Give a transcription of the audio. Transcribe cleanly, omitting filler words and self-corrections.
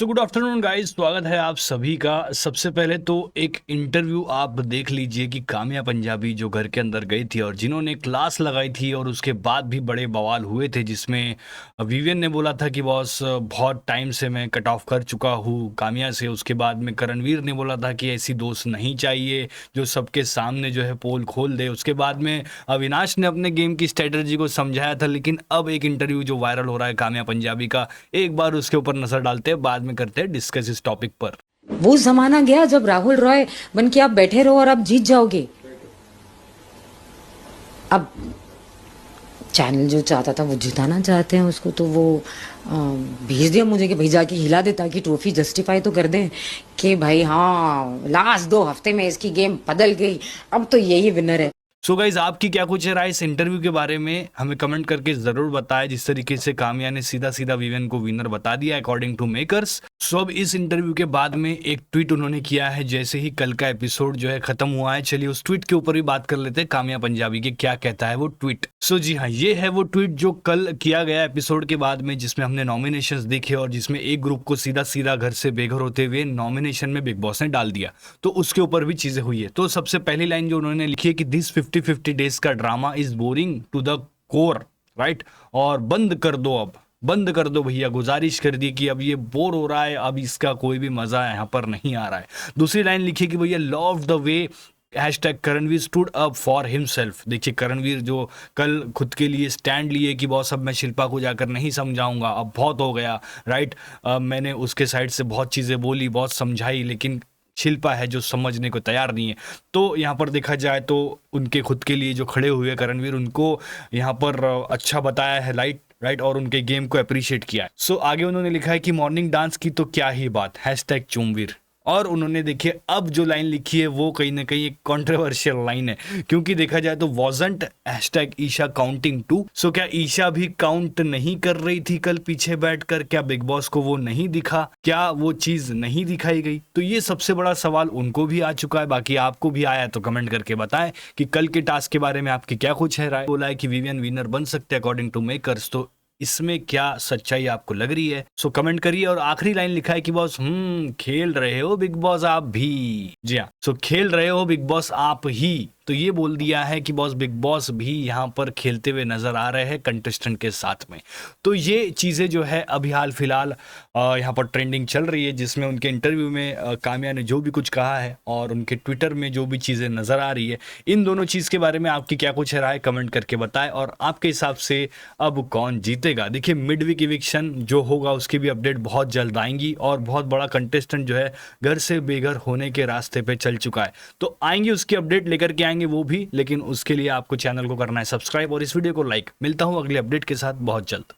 So good afternoon guys, स्वागत है आप सभी का। सबसे पहले तो एक इंटरव्यू आप देख लीजिए कि काम्या पंजाबी जो घर के अंदर गई थी और जिन्होंने क्लास लगाई थी और उसके बाद भी बड़े बवाल हुए थे, जिसमें विवियन ने बोला था कि बॉस बहुत टाइम से मैं कट ऑफ कर चुका हूँ काम्या से। उसके बाद में करणवीर ने बोला था कि ऐसी दोस्त नहीं चाहिए जो सबके सामने जो है पोल खोल दे। उसके बाद में अविनाश ने अपने गेम की स्ट्रेटजी को समझाया था। लेकिन अब एक इंटरव्यू जो वायरल हो रहा है काम्या पंजाबी का, एक बार उसके ऊपर नजर डालते हैं, बाद में करते हैं डिस्कस इस टॉपिक पर। वो जमाना गया जब राहुल रॉय बन के आप बैठे रहो और आप जीत जाओगे। अब चैनल जो चाहता था वो जिताना चाहते हैं उसको, तो वो भेज दिया मुझे कि भाई जाके हिला दे ताकि ट्रॉफी जस्टिफाई तो कर दें कि भाई हाँ लास्ट 2 हफ्ते में इसकी गेम बदल गई, अब तो यही विनर है। सो गाइज, आपकी क्या कुछ राय इस इंटरव्यू के बारे में हमें कमेंट करके जरूर बताएं। जिस तरीके से काम्या ने सीधा सीधा विवियन को विनर बता दिया अकॉर्डिंग टू मेकर्स। सो अब इस इंटरव्यू के बाद में एक ट्वीट उन्होंने किया है जैसे ही कल का एपिसोड जो है खत्म हुआ है। चलिए उस ट्वीट के ऊपर भी बात कर लेते हैं, काम्या पंजाबी के क्या कहता है वो ट्वीट। सो जी हाँ, ये है वो ट्वीट जो कल किया गया एपिसोड के बाद में, जिसमें हमने नॉमिनेशंस देखे और जिसमें एक ग्रुप को सीधा सीधा घर से बेघर होते हुए नॉमिनेशन में बिग बॉस ने डाल दिया। तो उसके ऊपर भी चीजें हुई है। तो सबसे पहली लाइन जो उन्होंने लिखी है कि दिस 50-50 डेज का drama is boring to the core, right. और बंद कर दो, अब बंद कर दो भैया, गुजारिश कर दी कि अब ये बोर हो रहा है, अब इसका कोई भी मजा यहाँ पर नहीं आ रहा है। दूसरी लाइन लिखी कि भैया love the way hashtag Karanveer stood up for himself. देखिए करणवीर जो कल खुद के लिए स्टैंड लिए कि बॉस अब मैं शिल्पा को जाकर नहीं समझाऊंगा, अब बहुत हो गया, राइट। मैंने उसके साइड से बहुत चीज़ें बोली, बहुत समझाई, लेकिन शिल्पा है जो समझने को तैयार नहीं है। तो यहाँ पर देखा जाए तो उनके खुद के लिए जो खड़े हुए करणवीर, उनको यहाँ पर अच्छा बताया है राइट, और उनके गेम को अप्रिशिएट किया है। सो आगे उन्होंने लिखा है कि मॉर्निंग डांस की तो क्या ही बात, हैशटैग चूमवीर। और उन्होंने देखिए अब जो लाइन लिखी है वो कहीं ना कहीं एक कॉन्ट्रोवर्शियल लाइन है, क्योंकि देखा जाए तो wasn't hashtag Isha counting too. सो क्या ईशा भी काउंट नहीं कर रही थी कल पीछे बैठकर? क्या बिग बॉस को वो नहीं दिखा? क्या वो चीज नहीं दिखाई गई? तो ये सबसे बड़ा सवाल उनको भी आ चुका है। बाकी आपको भी आया तो कमेंट करके बताएं कि कल के टास्क के बारे में आपकी क्या कुछ है राय। बोला है कि विवियन विनर बन सकते हैं अकॉर्डिंग टू मेकर्स, तो इसमें क्या सच्चाई आपको लग रही है? सो कमेंट करिए। और आखिरी लाइन लिखा है कि बॉस खेल रहे हो बिग बॉस आप भी। जी हाँ, सो खेल रहे हो बिग बॉस आप ही। तो ये बोल दिया है कि बॉस बिग बॉस भी यहाँ पर खेलते हुए नजर आ रहे हैं कंटेस्टेंट के साथ में। तो ये चीज़ें जो है अभी हाल फिलहाल यहाँ पर ट्रेंडिंग चल रही है, जिसमें उनके इंटरव्यू में काम्या ने जो भी कुछ कहा है और उनके ट्विटर में जो भी चीज़ें नज़र आ रही है, इन दोनों चीज़ के बारे में आपकी क्या कुछ राय कमेंट करके बताएं। और आपके हिसाब से अब कौन जीतेगा? देखिए मिड वीक इविक्शन जो होगा उसकी भी अपडेट बहुत जल्द आएंगी, और बहुत बड़ा कंटेस्टेंट जो है घर से बेघर होने के रास्ते पे चल चुका है, तो आएंगे उसकी अपडेट लेकर के आएंगे वो भी। लेकिन उसके लिए आपको चैनल को करना है सब्सक्राइब और इस वीडियो को लाइक। मिलता हूं अगले अपडेट के साथ बहुत जल्द।